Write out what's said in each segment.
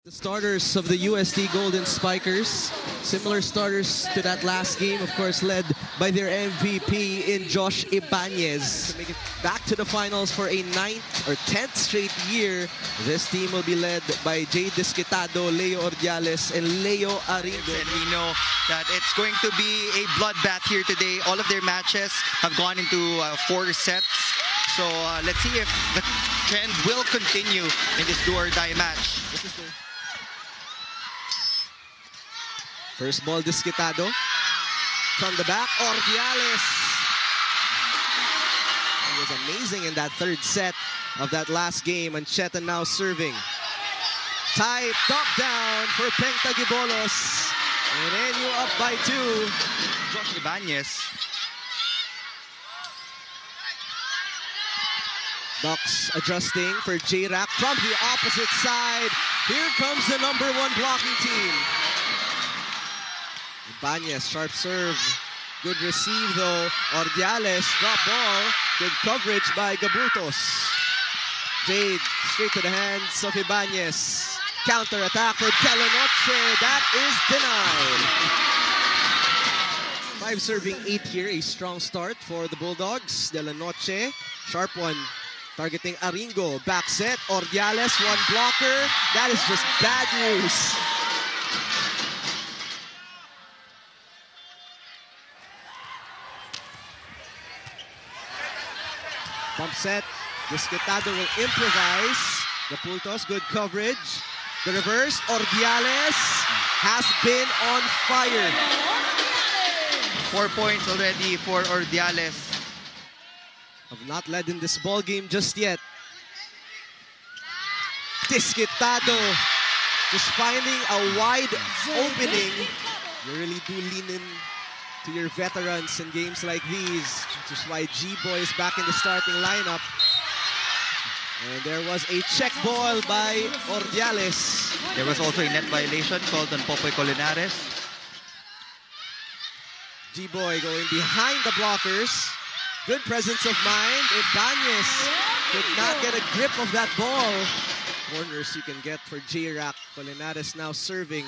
The starters of the UST Golden Spikers, similar starters to that last game, of course, led by their MVP in Josh Ibanez. To make it back to the finals for a 9th or 10th straight year, this team will be led by Jay Disquitado, Leo Ordiales, and Leo Aringo. And we know that it's going to be a bloodbath here today. All of their matches have gone into 4 sets. So let's see if the trend will continue in this do-or-die match. This is the first ball, Disquitado. From the back, Ordiales. He was amazing in that 3rd set of that last game. Ancheta now serving. Tight top down for Pengta Gibolos. And NU up by 2. Josh Ibanez. Ducks adjusting for J-Rack from the opposite side. Here comes the #1 blocking team. Ibanez, sharp serve. Good receive though. Ordiales, drop ball. Good coverage by Gabutos. Jade, straight to the hands of Ibanez. Counter attack for De La Noche. That is denied. 5 serving 8 here. A strong start for the Bulldogs. De La Noche, sharp one. Targeting Aringo. Back set. Ordiales, 1 blocker. That is just bad news. Pump set. Disquitado will improvise. The Pultos, good coverage. The reverse. Ordiales has been on fire. 4 points already for Ordiales. Have not led in this ball game just yet. Disquitado just finding a wide opening. You really do lean in to your veterans in games like these, which is why G-Boy is back in the starting lineup. And there was a check ball by Ordiales. There was also a net violation called on Popoy Colinares. G-Boy going behind the blockers. Good presence of mind. Ibanez could not get a grip of that ball. Corners you can get for J-Rack. Colinares now serving.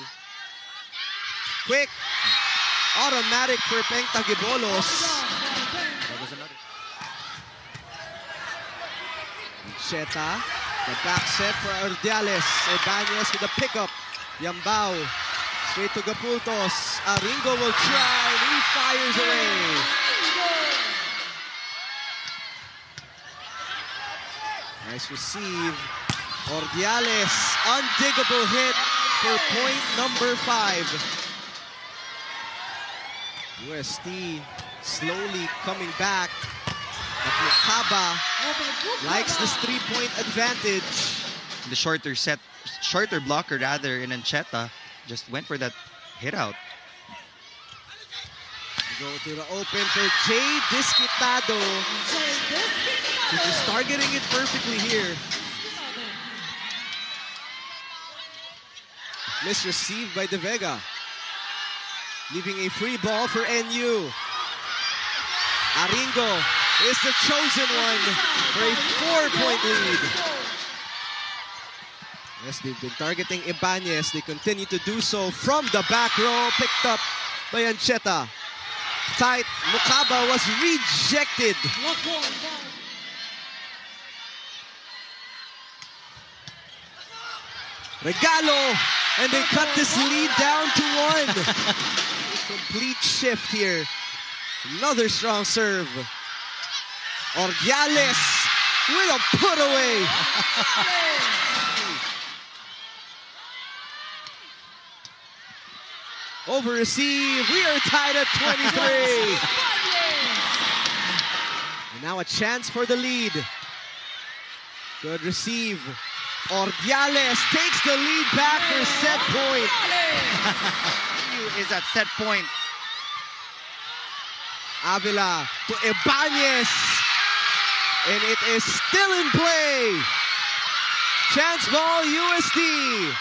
Quick. Automatic for Pengta Gibolos. That was another. Ancheta. The back set for Ordiales. Ibanez with a pickup. Yambao. Straight to Gapultos. Aringo will try. And he fires away. Nice receive. Ordiales. Undiggable hit for point #5. UST slowly coming back. But Mucaba likes this 3-point advantage. The shorter blocker rather in Ancheta just went for that hit out. Go to the open for Jay Disquitado. He's just targeting it perfectly here. Misreceived by De Vega. Leaving a free ball for NU. Aringo is the chosen one for a 4-point lead. Yes, they've been targeting Ibanez. They continue to do so from the back row. Picked up by Ancheta. Tight. Mucaba was rejected. Regalo. And they cut this lead down to 1. Complete shift here. Another strong serve. Ordiales with a put away. Over receive. We are tied at 23. And now a chance for the lead. Good receive. Ordiales takes the lead back for set point. Is at set point. Avila to Ibanez. And it is still in play. Chance ball USD.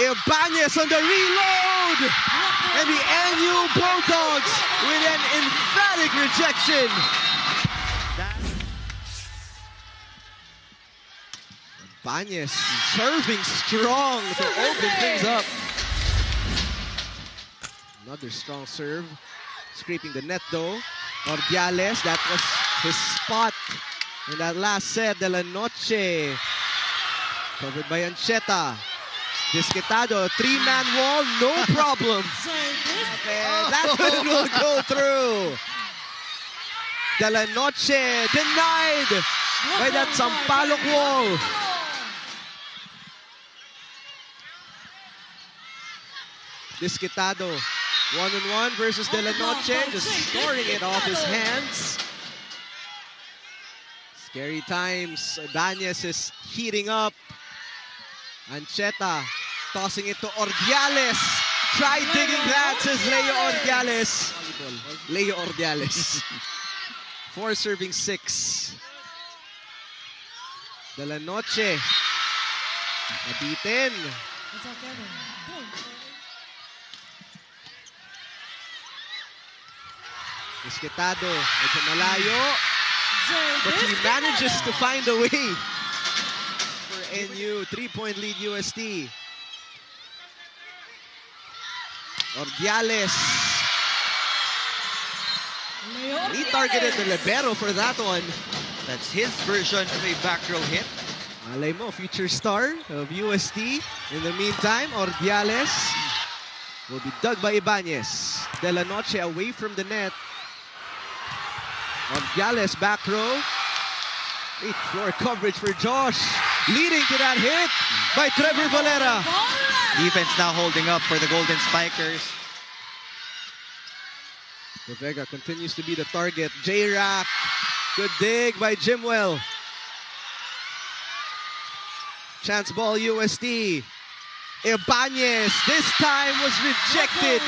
Ibanez on the reload. And the NU Bulldogs with an emphatic rejection. Ibanez serving strong to open things up. Another strong serve. Scraping the net though. Ordiales, that was his spot in that last set. De La Noche. Covered by Ancheta. Disquetado, three-man wall, no problem. That one will go through. De La Noche denied by that Sampaloc wall. Disquetado, one-on-one versus De La Noche, just scoring it off his hands. Scary times. Ibanez is heating up. Ancheta tossing it to Ordiales. Try digging that, says Leo Ordiales. Leo Ordiales. 4 serving 6. De La Noche. Nabitin. Disquetado. Medyo malayo. But he manages to find a way. For NU, 3-point lead UST. Ordiales. He targeted the libero for that one. That's his version of a back row hit. Malay mo, future star of UST. In the meantime, Ordiales will be dug by Ibanez. De La Noche away from the net. Ordiales back row. Great floor coverage for Josh. Leading to that hit by Trevor Valera. Defense now holding up for the Golden Spikers. De Vega continues to be the target. J-Rack. Good dig by Jimwell. Chance ball UST. Ibanez this time was rejected.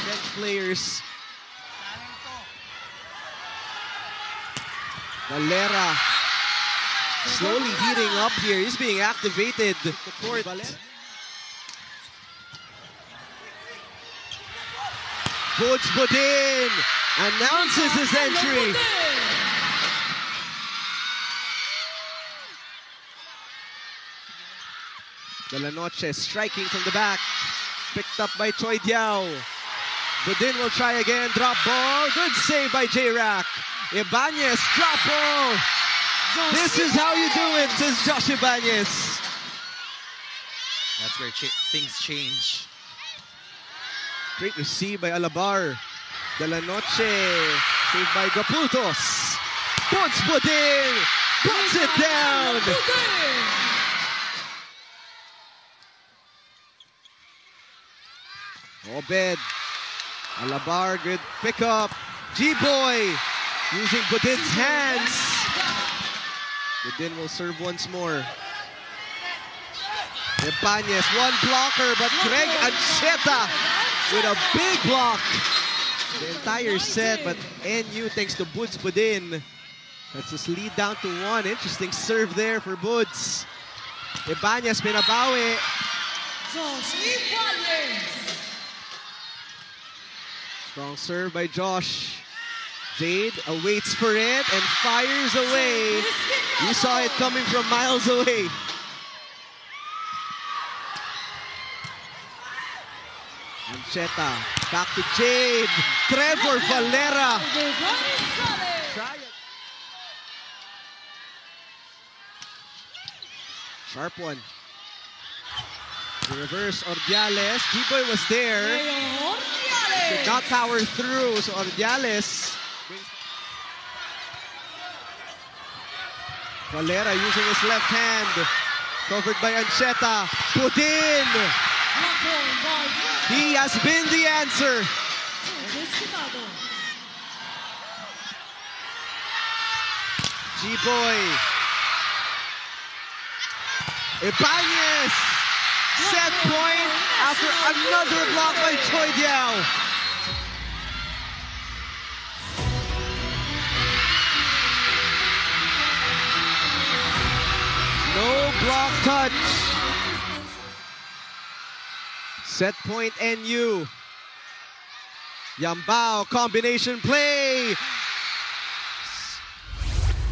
Bench players. Valera slowly heating up here. He's being activated. The court. Buds Budin announces his entry. De La Noche striking from the back. Picked up by Choi Diao. Budin will try again. Drop ball. Good save by J-Rack. Ibanez, drop ball. This is how you do it, says Josh Ibanez. That's where things change. Great receive by Alabar. De La Noche, saved by Gapultos. Buds Budin, puts it down. Obed. Alabar, good pickup. G-Boy using Budin's hands. Budin will serve once more. Ibanez, one blocker, but Greg Ancheta with a big block. The entire set, but NU, thanks to Buds Budin, that's his lead down to 1. Interesting serve there for Buds. Ibanez, pinabawi. Strong serve by Josh. Jade awaits for it and fires away. You saw it coming from miles away. Ancheta, back to Jade. Trevor Valera. Sharp one. The reverse, Ordiales. G-Boy was there. Did not power through, so Ordiales. Valera using his left hand. Covered by Ancheta. Budin. He has been the answer. G-Boy. Ibanez. Set point after another block by Choi Diao. No block touch. Set point NU. Yambao combination play.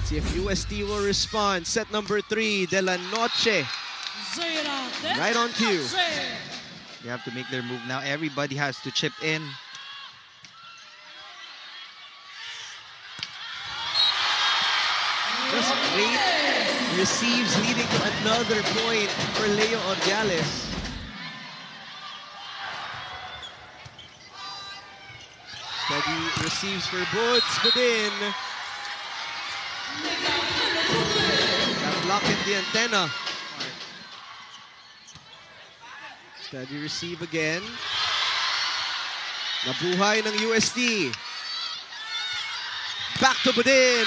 See if UST will respond. Set number 3, De La Noche. Right on cue. They have to make their move now. Everybody has to chip in. Just great receives, leading to another point for Leo Ordiales. Steady receives for Boots, but in. That block in the antenna. Steady receive again. Nabuhay ng UST. Back to Budin.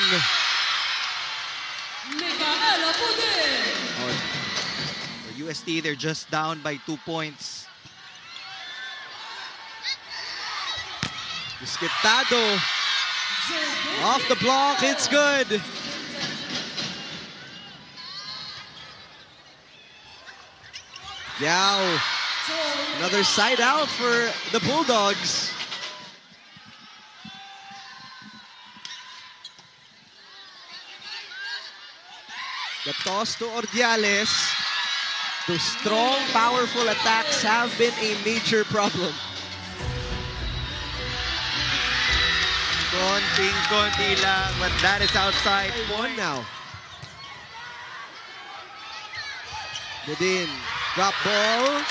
For UST, they're just down by 2 points. Disquitado. Off the block, it's good. Yao. Another side out for the Bulldogs. The toss to Ordiales. Those strong, powerful attacks have been a major problem. Konting-konti lang, but that is outside. One now. Budin, drop ball.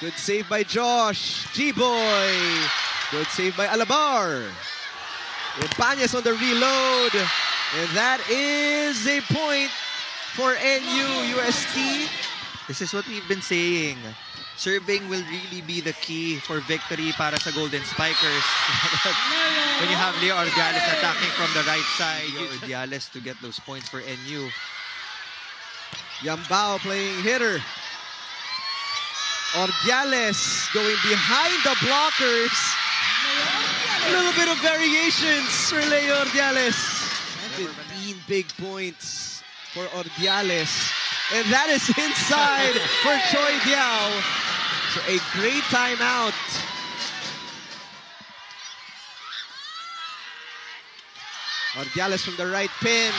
Good save by Josh. G-Boy. Good save by Alabar. Ibanez on the reload. And that is a point for NU-UST. This is what we've been saying. Serving will really be the key for victory para sa Golden Spikers. When you have Leo Ordiales attacking from the right side, Ordiales to get those points for NU. Yambao playing hitter. Ordiales going behind the blockers. A little bit of variations for Leo Ordiales. 15 big points for Ordiales. And that is inside for Choi Diao. So a great timeout. Ordiales from the right pin.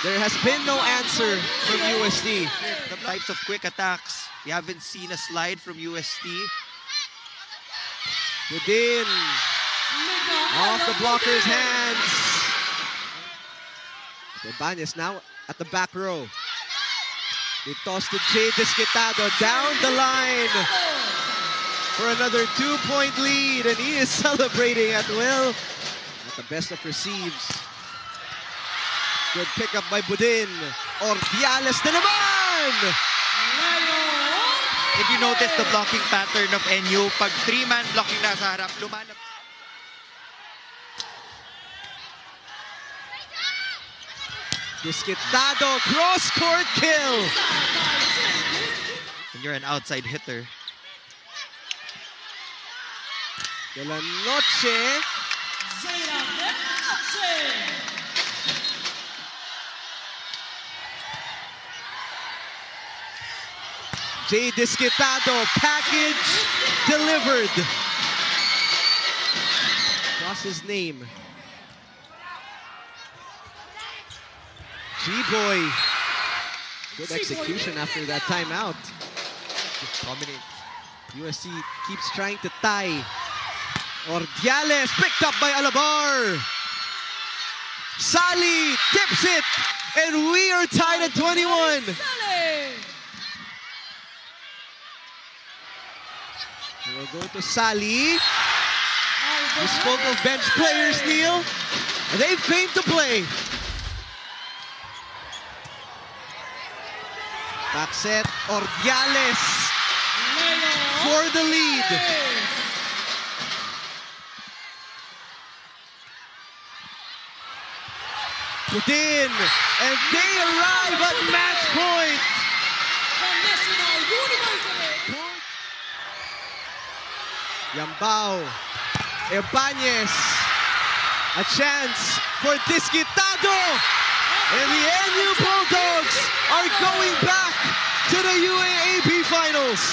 There has been no answer from UST. The types of quick attacks. We haven't seen a slide from UST. Budin. Off the blocker's hands. Ibanez now at the back row. They toss to Jay Disquitado down the line for another 2-point lead, and he is celebrating at will. At the best of receives. Good pickup by Budin. Ordiales na naman! If you notice the blocking pattern of NU, pag 3-man blocking na sa harap, lumalap. Disquitado, cross-court kill! When you're an outside hitter. De La Noche. Jay Disquitado, package delivered. What's his name? G-Boy. Good execution after that timeout. Dominate. UST keeps trying to tie. Ordiales picked up by Alabar. Sali dips it. And we are tied at 21. We'll go to Sali. We spoke of bench players, Neil. They've came to play. Back set, Ordiales for the lead. Budin, and they arrive at match point. Yambao, Ibanez, a chance for Disquitado. And the NU Bulldogs are going back to the UAAP Finals.